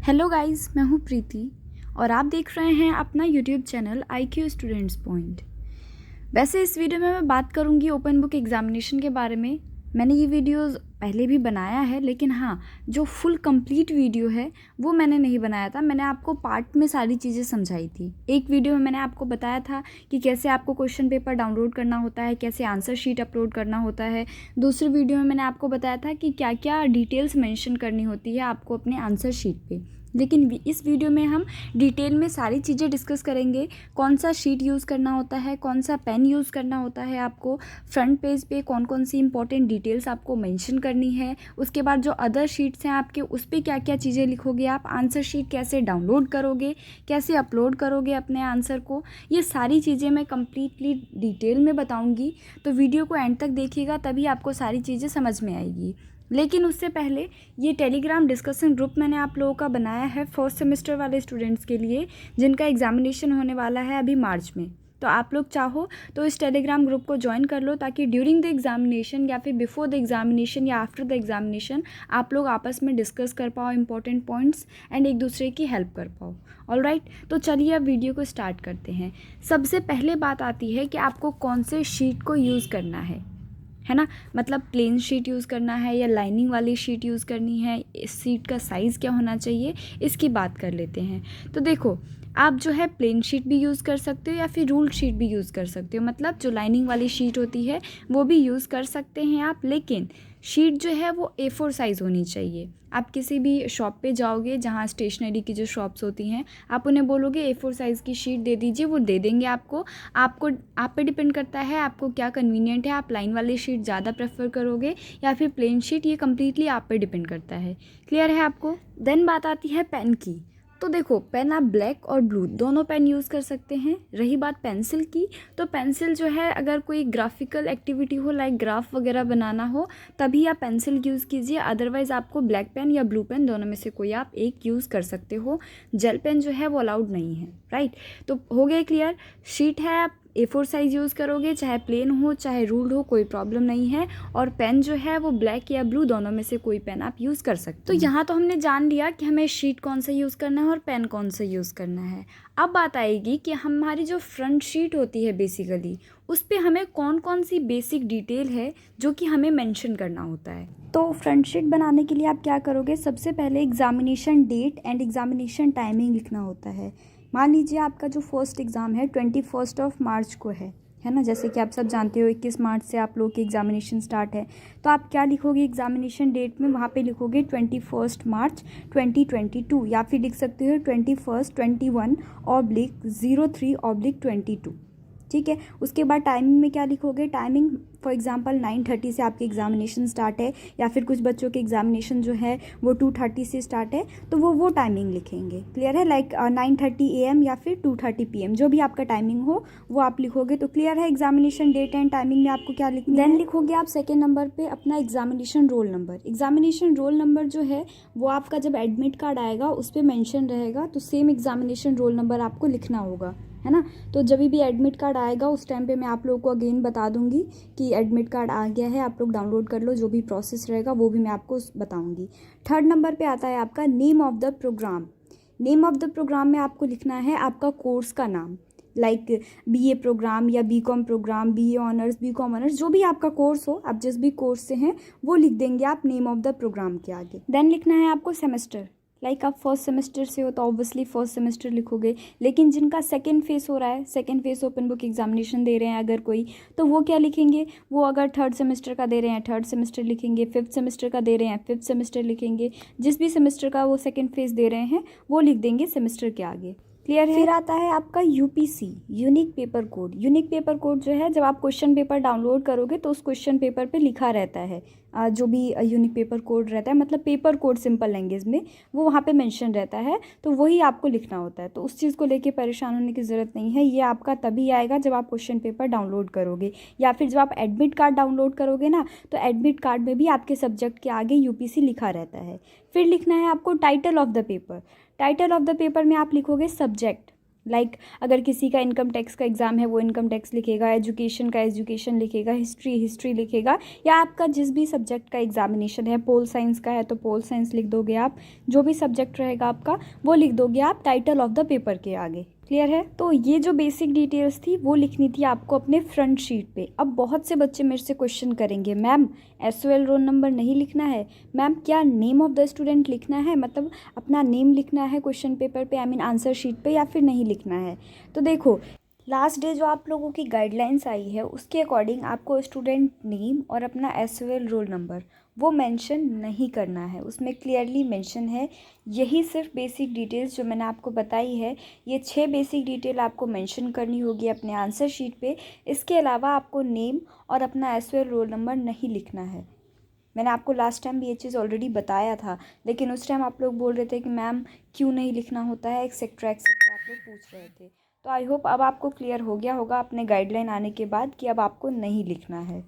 Hello guys, मैं हूँ प्रीति और आप देख रहे हैं अपना YouTube channel IQ students point. वैसे इस वीडियो में मैं बात करूँगी ओपन बुक एग्जामिनेशन के बारे में। मैंने ये वीडियोस पहले भी बनाया है, लेकिन हाँ, जो फुल कंप्लीट वीडियो है वो मैंने नहीं बनाया था। मैंने आपको पार्ट में सारी चीज़ें समझाई थी। एक वीडियो में मैंने आपको बताया था कि कैसे आपको क्वेश्चन पेपर डाउनलोड करना होता है, कैसे आंसर शीट अपलोड करना होता है। दूसरी वीडियो में मैंने आपको बताया था कि क्या क्या डिटेल्स मेंशन करनी होती है आपको अपने आंसर शीट पे। लेकिन इस वीडियो में हम डिटेल में सारी चीज़ें डिस्कस करेंगे। कौन सा शीट यूज़ करना होता है, कौन सा पेन यूज़ करना होता है, आपको फ्रंट पेज पे कौन कौन सी इंपॉर्टेंट डिटेल्स आपको मेंशन करनी है। उसके बाद जो अदर शीट्स हैं आपके, उस पर क्या क्या चीज़ें लिखोगे आप, आंसर शीट कैसे डाउनलोड करोगे, कैसे अपलोड करोगे अपने आंसर को, ये सारी चीज़ें मैं कम्प्लीटली डिटेल में बताऊँगी। तो वीडियो को एंड तक देखिएगा, तभी आपको सारी चीज़ें समझ में आएगी। लेकिन उससे पहले ये टेलीग्राम डिस्कशन ग्रुप मैंने आप लोगों का बनाया है फर्स्ट सेमेस्टर वाले स्टूडेंट्स के लिए, जिनका एग्जामिनेशन होने वाला है अभी मार्च में। तो आप लोग चाहो तो इस टेलीग्राम ग्रुप को ज्वाइन कर लो, ताकि ड्यूरिंग द एग्जामिनेशन या फिर बिफोर द एग्जामिनेशन या आफ्टर द एग्जामिनेशन आप लोग आपस में डिस्कस कर पाओ इंपॉर्टेंट पॉइंट्स एंड एक दूसरे की हेल्प कर पाओ। ऑलराइट, तो चलिए अब वीडियो को स्टार्ट करते हैं। सबसे पहले बात आती है कि आपको कौन से शीट को यूज़ करना है ना। मतलब प्लेन शीट यूज़ करना है या लाइनिंग वाली शीट यूज़ करनी है, इस शीट का साइज़ क्या होना चाहिए, इसकी बात कर लेते हैं। तो देखो, आप जो है प्लेन शीट भी यूज़ कर सकते हो या फिर रूल्ड शीट भी यूज़ कर सकते हो। मतलब जो लाइनिंग वाली शीट होती है वो भी यूज़ कर सकते हैं आप, लेकिन शीट जो है वो A4 साइज़ होनी चाहिए। आप किसी भी शॉप पे जाओगे, जहाँ स्टेशनरी की जो शॉप्स होती हैं, आप उन्हें बोलोगे A4 साइज़ की शीट दे दीजिए, वो दे देंगे आपको। आप पे डिपेंड करता है आपको क्या कन्वीनियंट है, आप लाइन वाली शीट ज़्यादा प्रेफर करोगे या फिर प्लेन शीट, ये कम्प्लीटली आप पे डिपेंड करता है। क्लियर है आपको। देन बात आती है पेन की। तो देखो, पेन आप ब्लैक और ब्लू दोनों पेन यूज़ कर सकते हैं। रही बात पेंसिल की, तो पेंसिल जो है अगर कोई ग्राफिकल एक्टिविटी हो, लाइक ग्राफ वगैरह बनाना हो, तभी आप पेंसिल यूज़ कीजिए। अदरवाइज़ आपको ब्लैक पेन या ब्लू पेन दोनों में से कोई आप एक यूज़ कर सकते हो। जेल पेन जो है वो अलाउड नहीं है। राइट, तो हो गया क्लियर। शीट है आप A4 साइज़ यूज़ करोगे, चाहे प्लेन हो चाहे रूल्ड हो, कोई प्रॉब्लम नहीं है। और पेन जो है वो ब्लैक या ब्लू दोनों में से कोई पेन आप यूज़ कर सकते हो। तो यहाँ तो हमने जान लिया कि हमें शीट कौन सा यूज़ करना है और पेन कौन सा यूज़ करना है। अब बात आएगी कि हमारी जो फ्रंट शीट होती है बेसिकली, उस पर हमें कौन कौन सी बेसिक डिटेल है जो कि हमें मेंशन करना होता है। तो फ्रंट शीट बनाने के लिए आप क्या करोगे, सबसे पहले examination date and examination timing लिखना होता है। मान लीजिए आपका जो फर्स्ट एग्ज़ाम है 21 मार्च को है ना। जैसे कि आप सब जानते हो 21 मार्च से आप लोग की एग्जामिनेशन स्टार्ट है। तो आप क्या लिखोगे एग्जामिनेशन डेट में, वहाँ पे लिखोगे 21 मार्च 2022, या फिर लिख सकते हो 21/21/03/22। ठीक है। उसके बाद टाइमिंग में क्या लिखोगे, टाइमिंग फॉर एग्जांपल 9:30 से आपकी एग्जामिनेशन स्टार्ट है, या फिर कुछ बच्चों के एग्जामिनेशन जो है वो 2:30 से स्टार्ट है, तो वो टाइमिंग लिखेंगे। क्लियर है, लाइक 9:30 AM या फिर 2:30 PM, जो भी आपका टाइमिंग हो वो आप लिखोगे। तो क्लियर है, एग्जामिनेशन डेट एंड टाइमिंग में आपको क्या लिखना है। देन लिखोगे आप सेकेंड नंबर पे अपना examination roll number. Examination roll number जो है वो आपका जब एडमिट कार्ड आएगा उस पर मैंशन रहेगा, तो सेम एग्जामिनेशन रोल नंबर आपको लिखना होगा, है ना। तो जब भी एडमिट कार्ड आएगा उस टाइम पे मैं आप लोगों को अगेन बता दूंगी कि एडमिट कार्ड आ गया है, आप लोग डाउनलोड कर लो। जो भी प्रोसेस रहेगा वो भी मैं आपको बताऊंगी। थर्ड नंबर पे आता है आपका name of the program. Name of the program में आपको लिखना है आपका कोर्स का नाम, लाइक BA प्रोग्राम या BCom program, BA honours, BCom honours, जो भी आपका कोर्स हो, आप जिस भी कोर्स से हैं वो लिख देंगे आप नेम ऑफ द प्रोग्राम के आगे। देन लिखना है आपको सेमेस्टर। लाइक आप फर्स्ट सेमेस्टर से हो तो ऑब्वियसली फर्स्ट सेमेस्टर लिखोगे, लेकिन जिनका सेकंड फेस हो रहा है, second phase open book examination दे रहे हैं अगर कोई, तो वो क्या लिखेंगे, वो अगर थर्ड सेमेस्टर का दे रहे हैं थर्ड सेमेस्टर लिखेंगे, फिफ्थ सेमेस्टर का दे रहे हैं फिफ्थ सेमेस्टर लिखेंगे। जिस भी सेमेस्टर का वो सेकंड फेस दे रहे हैं वो लिख देंगे सेमेस्टर के आगे। क्लियर है। फिर आता है आपका UPC, unique paper code. Unique paper code जो है, जब आप क्वेश्चन पेपर डाउनलोड करोगे तो उस क्वेश्चन पेपर पे लिखा रहता है जो भी यूनिक पेपर कोड रहता है, मतलब पेपर कोड सिंपल लैंग्वेज में, वो वहाँ पे मेंशन रहता है, तो वही आपको लिखना होता है। तो उस चीज़ को लेके परेशान होने की ज़रूरत नहीं है, ये आपका तभी आएगा जब आप क्वेश्चन पेपर डाउनलोड करोगे, या फिर जब आप एडमिट कार्ड डाउनलोड करोगे ना, तो एडमिट कार्ड में भी आपके सब्जेक्ट के आगे UPC लिखा रहता है। फिर लिखना है आपको title of the paper. Title of the paper में आप लिखोगे सब्जेक्ट, लाइक अगर किसी का इनकम टैक्स का एग्ज़ाम है वो इनकम टैक्स लिखेगा, एजुकेशन का एजुकेशन लिखेगा, हिस्ट्री लिखेगा, या आपका जिस भी सब्जेक्ट का एग्जामिनेशन है, पोल साइंस का है तो पोल साइंस लिख दोगे आप, जो भी सब्जेक्ट रहेगा आपका वो लिख दोगे आप टाइटल ऑफ द पेपर के आगे। क्लियर है? तो ये जो बेसिक डिटेल्स थी वो लिखनी थी आपको अपने फ्रंट शीट पे। अब बहुत से बच्चे मेरे से क्वेश्चन करेंगे, मैम SOL रोल नंबर नहीं लिखना है, मैम क्या नेम ऑफ द स्टूडेंट लिखना है, मतलब अपना नेम लिखना है क्वेश्चन पेपर पे, आई मीन आंसर शीट पे, या फिर नहीं लिखना है। तो देखो, लास्ट डे जो आप लोगों की गाइडलाइंस आई है उसके अकॉर्डिंग आपको स्टूडेंट नेम और अपना SOL रोल नंबर वो मेंशन नहीं करना है। उसमें क्लियरली मेंशन है, यही सिर्फ बेसिक डिटेल्स जो मैंने आपको बताई है, ये 6 बेसिक डिटेल आपको मेंशन करनी होगी अपने आंसर शीट पे। इसके अलावा आपको नेम और अपना SOL रोल नंबर नहीं लिखना है। मैंने आपको लास्ट टाइम भी ये चीज़ ऑलरेडी बताया था, लेकिन उस टाइम आप लोग बोल रहे थे कि मैम क्यों नहीं लिखना होता है, एक्सेट्रा एक्सेट्रा आप लोग पूछ रहे थे। तो आई होप अब आपको क्लियर हो गया होगा अपने गाइडलाइन आने के बाद कि अब आपको नहीं लिखना है।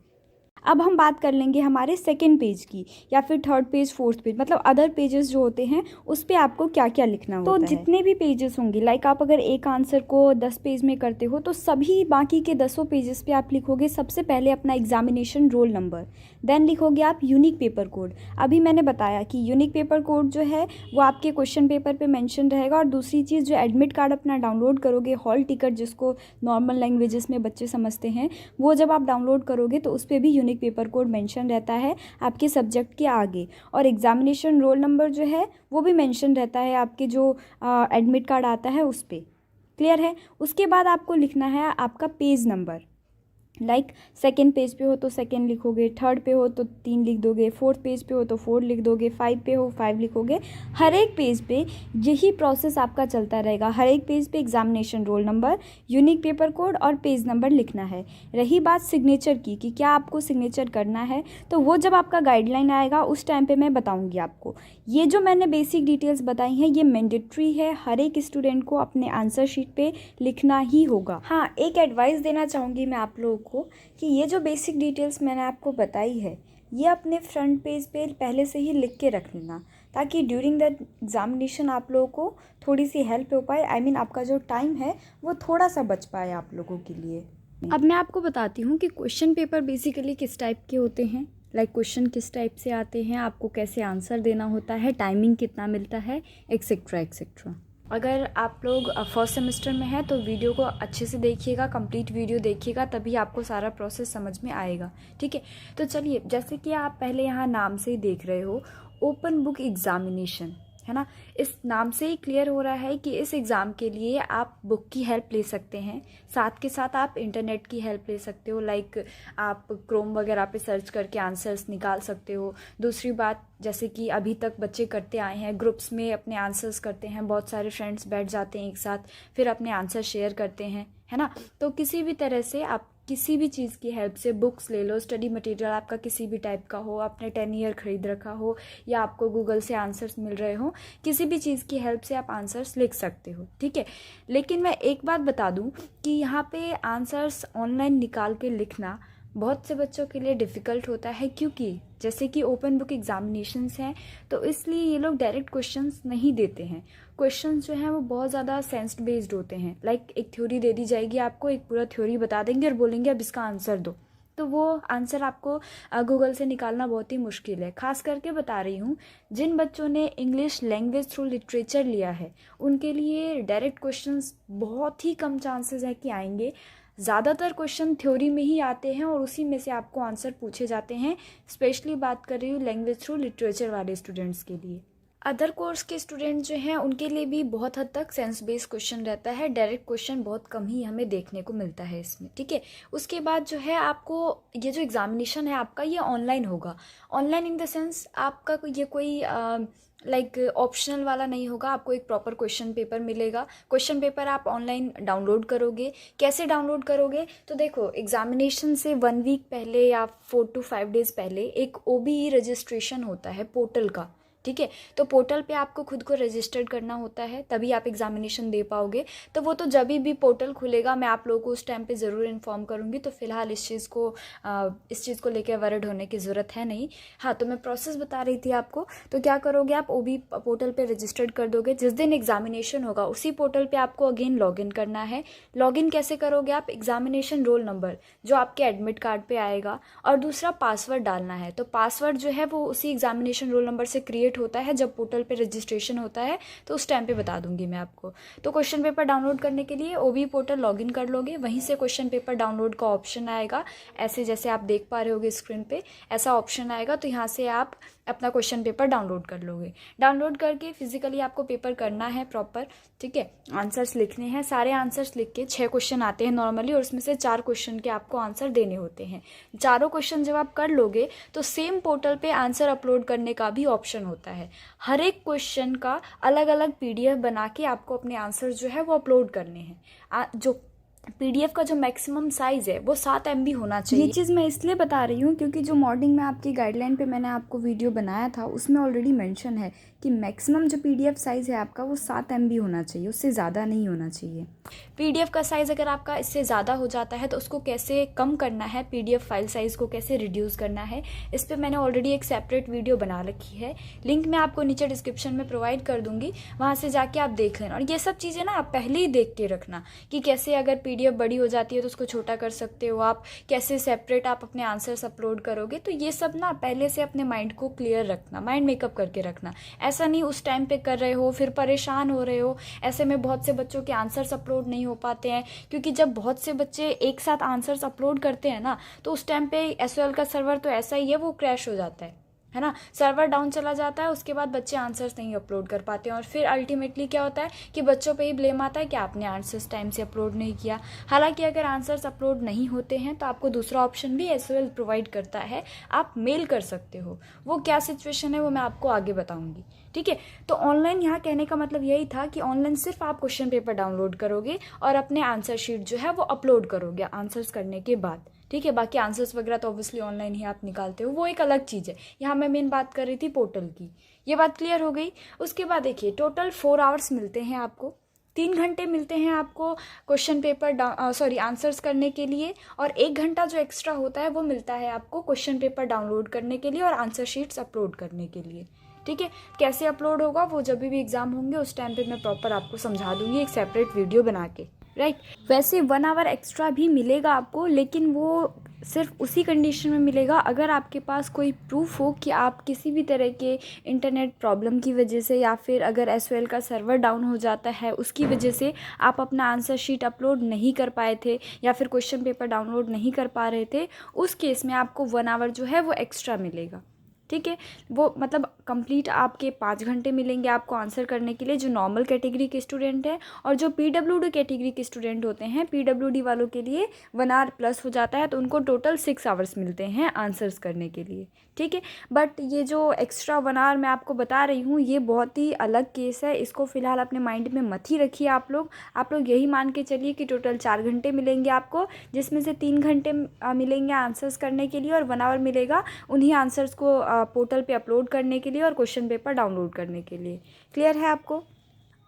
अब हम बात कर लेंगे हमारे सेकंड पेज की, या फिर थर्ड पेज, फोर्थ पेज, मतलब अदर पेजेस जो होते हैं उस पे आपको क्या क्या लिखना होता है। तो जितने भी पेजेस होंगे, लाइक आप अगर एक आंसर को 10 पेज में करते हो तो सभी बाकी के 10 पेजेस पे आप लिखोगे सबसे पहले अपना एग्जामिनेशन रोल नंबर, देन लिखोगे आप यूनिक पेपर कोड। अभी मैंने बताया कि यूनिक पेपर कोड जो है वो आपके क्वेश्चन पेपर पे मेंशन रहेगा। और दूसरी चीज़, जो एडमिट कार्ड अपना डाउनलोड करोगे, हॉल टिकट जिसको नॉर्मल लैंग्वेजेस में बच्चे समझते हैं, वो जब आप डाउनलोड करोगे तो उस पर भी यूनिक पेपर कोड मेंशन रहता है आपके सब्जेक्ट के आगे। और एग्जामिनेशन रोल नंबर जो है वो भी मेंशन रहता है आपके जो एडमिट कार्ड आता है उस पर। क्लियर है? उसके बाद आपको लिखना है आपका page number, like second page पे हो तो सेकेंड लिखोगे, थर्ड पे हो तो 3 लिख दोगे, फोर्थ पेज पे हो तो 4 लिख दोगे, 5 पे हो 5 लिखोगे। हर एक पेज पे यही प्रोसेस आपका चलता रहेगा। हर एक पेज पे examination roll number, unique paper code और पेज नंबर लिखना है। रही बात सिग्नेचर की कि क्या आपको सिग्नेचर करना है, तो वो जब आपका गाइडलाइन आएगा उस टाइम पे मैं बताऊँगी आपको। ये जो मैंने बेसिक डिटेल्स बताई हैं ये मैंडेटरी है, हर एक स्टूडेंट को अपने आंसर शीट पे लिखना ही होगा। हाँ, एक एडवाइस देना चाहूँगी मैं आप लोगों को कि ये जो बेसिक डिटेल्स मैंने आपको बताई है ये अपने फ्रंट पेज पे पहले से ही लिख के रख लेना, ताकि ड्यूरिंग द एग्जामिनेशन आप लोगों को थोड़ी सी हेल्प हो पाए। आई मीन आपका जो टाइम है वो थोड़ा सा बच पाए आप लोगों के लिए। अब मैं आपको बताती हूँ कि क्वेश्चन पेपर बेसिकली किस टाइप के होते हैं, लाइक क्वेश्चन किस टाइप से आते हैं, आपको कैसे आंसर देना होता है, टाइमिंग कितना मिलता है, एक्सेट्रा एक्सेट्रा। अगर आप लोग फर्स्ट सेमेस्टर में हैं तो वीडियो को अच्छे से देखिएगा, कंप्लीट वीडियो देखिएगा, तभी आपको सारा प्रोसेस समझ में आएगा। ठीक है, तो चलिए, जैसे कि आप पहले यहाँ नाम से ही देख रहे हो, ओपन बुक एग्जामिनेशन है ना, इस नाम से ही क्लियर हो रहा है कि इस एग्ज़ाम के लिए आप बुक की हेल्प ले सकते हैं, साथ के साथ आप इंटरनेट की हेल्प ले सकते हो, लाइक आप क्रोम वगैरह पे सर्च करके आंसर्स निकाल सकते हो। दूसरी बात, जैसे कि अभी तक बच्चे करते आए हैं, ग्रुप्स में अपने आंसर्स करते हैं, बहुत सारे फ्रेंड्स बैठ जाते हैं एक साथ, फिर अपने आंसर शेयर करते हैं, है ना। तो किसी भी तरह से आप किसी भी चीज़ की हेल्प से बुक्स ले लो, स्टडी मटेरियल आपका किसी भी टाइप का हो, आपने 10 ईयर खरीद रखा हो या आपको गूगल से आंसर्स मिल रहे हो, किसी भी चीज़ की हेल्प से आप आंसर्स लिख सकते हो। ठीक है, लेकिन मैं एक बात बता दूं कि यहाँ पे आंसर्स ऑनलाइन निकाल के लिखना बहुत से बच्चों के लिए डिफ़िकल्ट होता है, क्योंकि जैसे कि ओपन बुक एग्जामिनेशंस हैं तो इसलिए ये लोग डायरेक्ट क्वेश्चंस नहीं देते हैं। क्वेश्चंस जो हैं वो बहुत ज़्यादा सेंस बेस्ड होते हैं, लाइक एक थ्योरी दे दी जाएगी आपको, एक पूरा थ्योरी बता देंगे और बोलेंगे अब इसका आंसर दो, तो वो आंसर आपको गूगल से निकालना बहुत ही मुश्किल है। खास करके बता रही हूँ जिन बच्चों ने इंग्लिश लैंग्वेज थ्रू लिटरेचर लिया है उनके लिए डायरेक्ट क्वेश्चंस बहुत ही कम चांसेस है कि आएंगे। ज़्यादातर क्वेश्चन थ्योरी में ही आते हैं और उसी में से आपको आंसर पूछे जाते हैं। स्पेशली बात कर रही हूँ लैंग्वेज थ्रू लिटरेचर वाले स्टूडेंट्स के लिए। अदर कोर्स के स्टूडेंट जो हैं उनके लिए भी बहुत हद तक सेंस बेस्ड क्वेश्चन रहता है, डायरेक्ट क्वेश्चन बहुत कम ही हमें देखने को मिलता है इसमें। ठीक है, उसके बाद जो है आपको ये जो एग्जामिनेशन है आपका ये ऑनलाइन होगा। ऑनलाइन इन द सेंस आपका ये कोई लाइक ऑप्शनल वाला नहीं होगा, आपको एक प्रॉपर क्वेश्चन पेपर मिलेगा। क्वेश्चन पेपर आप ऑनलाइन डाउनलोड करोगे। कैसे डाउनलोड करोगे, तो देखो एग्जामिनेशन से 1 वीक पहले या 4 to 5 डेज़ पहले एक OBE रजिस्ट्रेशन होता है पोर्टल का, ठीक है। तो पोर्टल पे आपको खुद को रजिस्टर्ड करना होता है, तभी आप एग्जामिनेशन दे पाओगे। तो वो तो जब भी पोर्टल खुलेगा मैं आप लोगों को उस टाइम पे ज़रूर इन्फॉर्म करूँगी। तो फिलहाल इस चीज़ को लेकर वरिड होने की ज़रूरत है नहीं। हाँ, तो मैं प्रोसेस बता रही थी आपको। तो क्या करोगे आप, OB पोर्टल पे रजिस्टर्ड कर दोगे। जिस दिन एग्जामिनेशन होगा उसी पोर्टल पे आपको अगेन लॉगिन करना है। लॉगिन कैसे करोगे आप, एग्जामिनेशन रोल नंबर जो आपके एडमिट कार्ड पे आएगा और दूसरा पासवर्ड डालना है। तो पासवर्ड जो है वो उसी एग्जामिनेशन रोल नंबर से क्रिएट होता है। जब पोर्टल पे रजिस्ट्रेशन होता है तो उस टाइम पे बता दूंगी मैं आपको। तो क्वेश्चन पेपर डाउनलोड करने के लिए OB पोर्टल लॉगिन कर लोगे, वहीं से क्वेश्चन पेपर डाउनलोड का ऑप्शन आएगा। ऐसे जैसे आप देख पा रहे होगे स्क्रीन पे ऐसा ऑप्शन आएगा। तो यहाँ से आप अपना क्वेश्चन पेपर डाउनलोड कर लोगे। डाउनलोड करके फिजिकली आपको पेपर करना है प्रॉपर, ठीक है। आंसर्स लिखने हैं, सारे आंसर्स लिख के 6 क्वेश्चन आते हैं नॉर्मली, और उसमें से 4 क्वेश्चन के आपको आंसर देने होते हैं। चारों क्वेश्चन जब आप कर लोगे तो सेम पोर्टल पे आंसर अपलोड करने का भी ऑप्शन होता है। हर एक क्वेश्चन का अलग अलग PDF बना के आपको अपने आंसर जो है वो अपलोड करने हैं। जो PDF का जो मैक्सिमम साइज़ है वो 7 MB होना चाहिए। ये चीज़ मैं इसलिए बता रही हूँ क्योंकि जो मॉर्निंग में आपकी गाइडलाइन पे मैंने आपको वीडियो बनाया था उसमें ऑलरेडी मेंशन है कि मैक्सिमम जो PDF साइज़ है आपका वो 7 MB होना चाहिए, उससे ज़्यादा नहीं होना चाहिए। PDF का साइज़ अगर आपका इससे ज़्यादा हो जाता है तो उसको कैसे कम करना है, PDF फाइल साइज़ को कैसे रिड्यूस करना है, इस पर मैंने ऑलरेडी एक सेपरेट वीडियो बना रखी है। लिंक मैं आपको नीचे डिस्क्रिप्शन में प्रोवाइड कर दूँगी, वहाँ से जाके आप देख लेना। और ये सब चीज़ें ना आप पहले ही देख के रखना कि कैसे अगर PDF बड़ी हो जाती है तो उसको छोटा कर सकते हो आप, कैसे सेपरेट आप अपने आंसर्स अपलोड करोगे। तो ये सब ना पहले से अपने माइंड को क्लियर रखना, माइंड मेकअप करके रखना। ऐसा नहीं उस टाइम पे कर रहे हो फिर परेशान हो रहे हो। ऐसे में बहुत से बच्चों के आंसर्स अपलोड नहीं हो पाते हैं, क्योंकि जब बहुत से बच्चे एक साथ आंसर्स अपलोड करते हैं ना तो उस टाइम पे SOL का सर्वर तो ऐसा ही है, वो क्रैश हो जाता है ना, सर्वर डाउन चला जाता है। उसके बाद बच्चे आंसर्स नहीं अपलोड कर पाते हैं और फिर अल्टीमेटली क्या होता है कि बच्चों पे ही ब्लेम आता है कि आपने आंसर्स टाइम से अपलोड नहीं किया। हालांकि अगर आंसर्स अपलोड नहीं होते हैं तो आपको दूसरा ऑप्शन भी SOL प्रोवाइड करता है, आप मेल कर सकते हो। वो क्या सिचुएशन है वो मैं आपको आगे बताऊंगी, ठीक है। तो ऑनलाइन यहाँ कहने का मतलब यही था कि ऑनलाइन सिर्फ आप क्वेश्चन पेपर डाउनलोड करोगे और अपने आंसर शीट जो है वो अपलोड करोगे आंसर्स करने के बाद, ठीक है। बाकी आंसर्स वगैरह तो ऑब्वियसली ऑनलाइन ही आप निकालते हो, वो एक अलग चीज़ है। यहाँ मैं मेन बात कर रही थी पोर्टल की, ये बात क्लियर हो गई। उसके बाद देखिए टोटल 4 आवर्स मिलते हैं आपको, 3 घंटे मिलते हैं आपको क्वेश्चन पेपर आंसर्स करने के लिए, और 1 घंटा जो एक्स्ट्रा होता है वो मिलता है आपको क्वेश्चन पेपर डाउनलोड करने के लिए और आंसर शीट्स अपलोड करने के लिए, ठीक है। कैसे अपलोड होगा वो जब भी एग्ज़ाम होंगे उस टाइम पे मैं प्रॉपर आपको समझा दूंगी एक सेपरेट वीडियो बना के, राइट। वैसे 1 आवर एक्स्ट्रा भी मिलेगा आपको, लेकिन वो सिर्फ उसी कंडीशन में मिलेगा अगर आपके पास कोई प्रूफ हो कि आप किसी भी तरह के इंटरनेट प्रॉब्लम की वजह से या फिर अगर SOL का सर्वर डाउन हो जाता है उसकी वजह से आप अपना आंसर शीट अपलोड नहीं कर पाए थे या फिर क्वेश्चन पेपर डाउनलोड नहीं कर पा रहे थे, उस केस में आपको 1 आवर जो है वो एक्स्ट्रा मिलेगा, ठीक है। वो मतलब कंप्लीट आपके 5 घंटे मिलेंगे आपको आंसर करने के लिए, जो नॉर्मल कैटेगरी के स्टूडेंट हैं। और जो PWD कैटेगरी के स्टूडेंट होते हैं, PWD वालों के लिए 1 आवर प्लस हो जाता है, तो उनको टोटल 6 आवर्स मिलते हैं आंसर्स करने के लिए, ठीक है। बट ये जो एक्स्ट्रा 1 आवर मैं आपको बता रही हूँ ये बहुत ही अलग केस है, इसको फ़िलहाल अपने माइंड में मत ही रखिए आप लोग यही मान के चलिए कि टोटल 4 घंटे मिलेंगे आपको, जिसमें से 3 घंटे मिलेंगे आंसर्स करने के लिए और 1 आवर मिलेगा उन्हीं आंसर्स को पोर्टल पे अपलोड करने के लिए और क्वेश्चन पेपर डाउनलोड करने के लिए। क्लियर है आपको?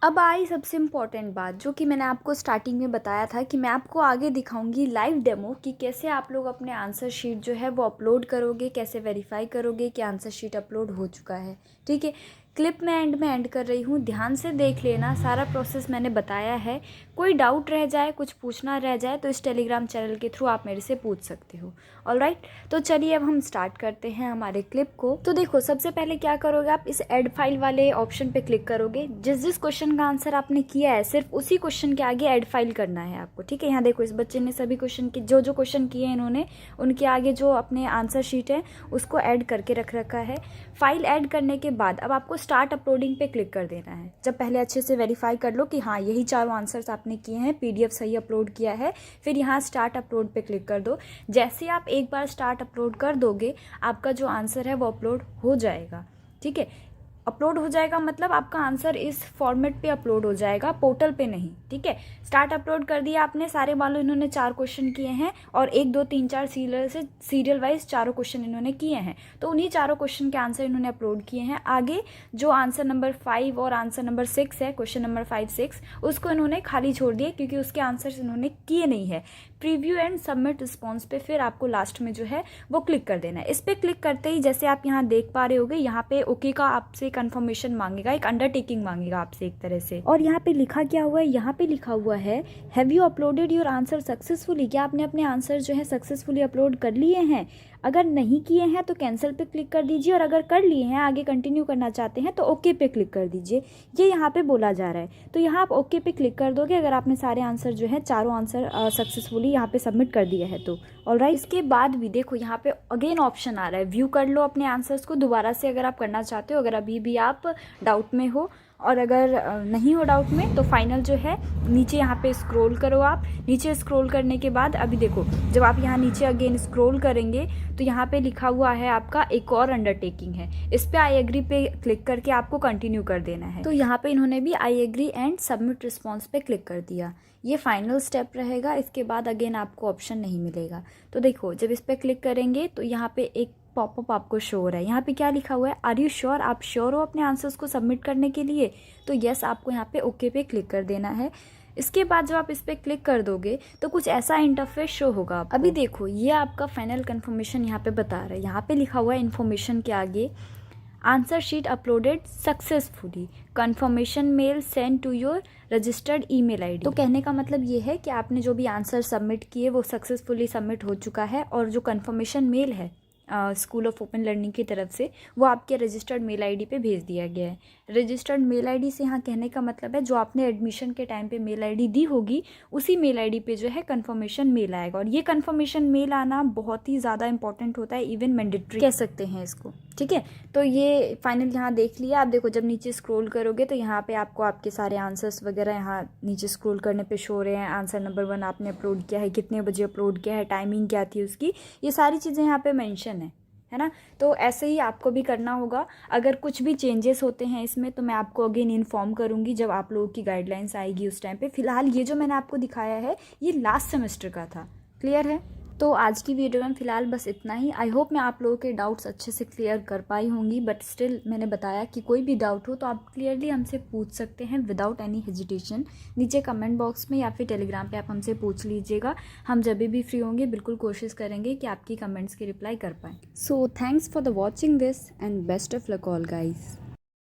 अब आई सबसे इम्पॉर्टेंट बात, जो कि मैंने आपको स्टार्टिंग में बताया था कि मैं आपको आगे दिखाऊंगी लाइव डेमो कि कैसे आप लोग अपने आंसर शीट जो है वो अपलोड करोगे, कैसे वेरीफाई करोगे कि आंसर शीट अपलोड हो चुका है, ठीक है। क्लिप में एंड कर रही हूँ, ध्यान से देख लेना, सारा प्रोसेस मैंने बताया है। कोई डाउट रह जाए, कुछ पूछना रह जाए तो इस टेलीग्राम चैनल के थ्रू आप मेरे से पूछ सकते हो, ऑलराइट। तो चलिए अब हम स्टार्ट करते हैं हमारे क्लिप को। तो देखो सबसे पहले क्या करोगे आप, इस ऐड फाइल वाले ऑप्शन पे क्लिक करोगे। जिस क्वेश्चन का आंसर आपने किया है सिर्फ उसी क्वेश्चन के आगे ऐड फाइल करना है आपको, ठीक है। यहाँ देखो इस बच्चे ने सभी क्वेश्चन के जो क्वेश्चन किए हैं इन्होंने, उनके आगे जो अपने आंसर शीट है उसको ऐड करके रख रखा है। फाइल ऐड करने के बाद अब आपको स्टार्ट अपलोडिंग पे क्लिक कर देना है। जब पहले अच्छे से वेरीफाई कर लो कि हाँ यही 4 आंसर्स आपने किए हैं, PDF सही अपलोड किया है, फिर यहाँ स्टार्ट अपलोड पे क्लिक कर दो। जैसे आप एक बार स्टार्ट अपलोड कर दोगे आपका जो आंसर है वो अपलोड हो जाएगा, ठीक है। अपलोड हो जाएगा मतलब आपका आंसर इस फॉर्मेट पे अपलोड हो जाएगा, पोर्टल पे नहीं, ठीक है। स्टार्ट अपलोड कर दिया आपने, सारे वालों इन्होंने 4 क्वेश्चन किए हैं और 1 2 3 4 सीरियल वाइज चारों क्वेश्चन इन्होंने किए हैं। तो उन्हीं चारों क्वेश्चन के आंसर इन्होंने अपलोड किए हैं। आगे जो आंसर नंबर 5 और आंसर नंबर 6 है, क्वेश्चन नंबर 5 6, उसको इन्होंने खाली छोड़ दिया क्योंकि उसके आंसर इन्होंने किए नहीं है। प्रीव्यू एंड सबमिट रिस्पॉन्स पे फिर आपको लास्ट में जो है वो क्लिक कर देना है। इस पर क्लिक करते ही जैसे आप यहाँ देख पा रहे होगे, यहाँ पे ओके का आपसे कंफर्मेशन मांगेगा, एक अंडरटेकिंग मांगेगा आपसे एक तरह से। और यहाँ पे लिखा क्या हुआ है, यहाँ पे लिखा हुआ है have you uploaded your answer successfully, क्या आपने अपने आंसर जो है सक्सेसफुली अपलोड कर लिए हैं। अगर नहीं किए हैं तो कैंसिल पे क्लिक कर दीजिए, और अगर कर लिए हैं, आगे कंटिन्यू करना चाहते हैं तो ओके पे क्लिक कर दीजिए। ये यहाँ पे बोला जा रहा है, तो यहाँ आप ओके पे क्लिक कर दोगे अगर आपने सारे आंसर जो है, चारों आंसर सक्सेसफुली यहाँ पे सबमिट कर दिया है तो। ऑलराइट, इसके बाद भी देखो यहाँ पे अगेन ऑप्शन आ रहा है, व्यू कर लो अपने आंसर्स को दोबारा से अगर आप करना चाहते हो, अगर अभी भी आप डाउट में हो, और अगर नहीं हो डाउट में तो फाइनल जो है नीचे यहाँ पे स्क्रॉल करो आप। नीचे स्क्रॉल करने के बाद अभी देखो, जब आप यहाँ नीचे अगेन स्क्रॉल करेंगे तो यहाँ पे लिखा हुआ है आपका एक और अंडरटेकिंग है, इस पे आई एग्री पे क्लिक करके आपको कंटिन्यू कर देना है। तो यहाँ पे इन्होंने भी I agree and submit response पे क्लिक कर दिया। ये फाइनल स्टेप रहेगा, इसके बाद अगेन आपको ऑप्शन नहीं मिलेगा। तो देखो जब इस पर क्लिक करेंगे तो यहाँ पे एक पॉपअप आपको शो हो रहा है। यहाँ पे क्या लिखा हुआ है, आर यू श्योर, आप श्योर हो अपने आंसर्स को सबमिट करने के लिए। तो यस, आपको यहाँ पे ओके पे क्लिक कर देना है। इसके बाद जब आप इस पर क्लिक कर दोगे तो कुछ ऐसा इंटरफेस शो होगा आपको। अभी देखो ये आपका फाइनल कंफर्मेशन यहाँ पे बता रहा है, यहाँ पे लिखा हुआ है इन्फॉर्मेशन के आगे answer sheet uploaded successfully, confirmation mail send to your registered email ID. तो कहने का मतलब ये है कि आपने जो भी आंसर सबमिट किए वो सक्सेसफुली सबमिट हो चुका है, और जो कंफर्मेशन मेल है स्कूल ऑफ ओपन लर्निंग की तरफ से वो आपके रजिस्टर्ड मेल आईडी पे भेज दिया गया है। रजिस्टर्ड मेल आईडी से यहाँ कहने का मतलब है जो आपने एडमिशन के टाइम पे मेल आईडी दी होगी उसी मेल आईडी पे जो है कंफर्मेशन मेल आएगा। और ये कंफर्मेशन मेल आना बहुत ही ज़्यादा इंपॉर्टेंट होता है, इवन मैंडेटरी कह सकते हैं इसको, ठीक है। तो ये फाइनल यहाँ देख लिया आप। देखो जब नीचे स्क्रॉल करोगे तो यहाँ पे आपको आपके सारे आंसर्स वगैरह यहाँ नीचे स्क्रॉल करने पे शो हो रहे हैं। आंसर नंबर 1 आपने अपलोड किया है, कितने बजे अपलोड किया है, टाइमिंग क्या थी उसकी, ये सारी चीज़ें यहाँ पे मेंशन है ना। तो ऐसे ही आपको भी करना होगा। अगर कुछ भी चेंजेस होते हैं इसमें तो मैं आपको अगेन इन्फॉर्म करूँगी जब आप लोगों की गाइडलाइंस आएगी उस टाइम पे। फिलहाल ये जो मैंने आपको दिखाया है ये लास्ट सेमेस्टर का था, क्लियर है। तो आज की वीडियो में फ़िलहाल बस इतना ही। आई होप मैं आप लोगों के डाउट्स अच्छे से क्लियर कर पाई होंगी, बट स्टिल मैंने बताया कि कोई भी डाउट हो तो आप क्लियरली हमसे पूछ सकते हैं विदाउट एनी हेजिटेशन। नीचे कमेंट बॉक्स में या फिर टेलीग्राम पे आप हमसे पूछ लीजिएगा। हम जब भी फ्री होंगे बिल्कुल कोशिश करेंगे कि आपकी कमेंट्स की रिप्लाई कर पाएँ। So thanks for the watching this and best of luck all guys.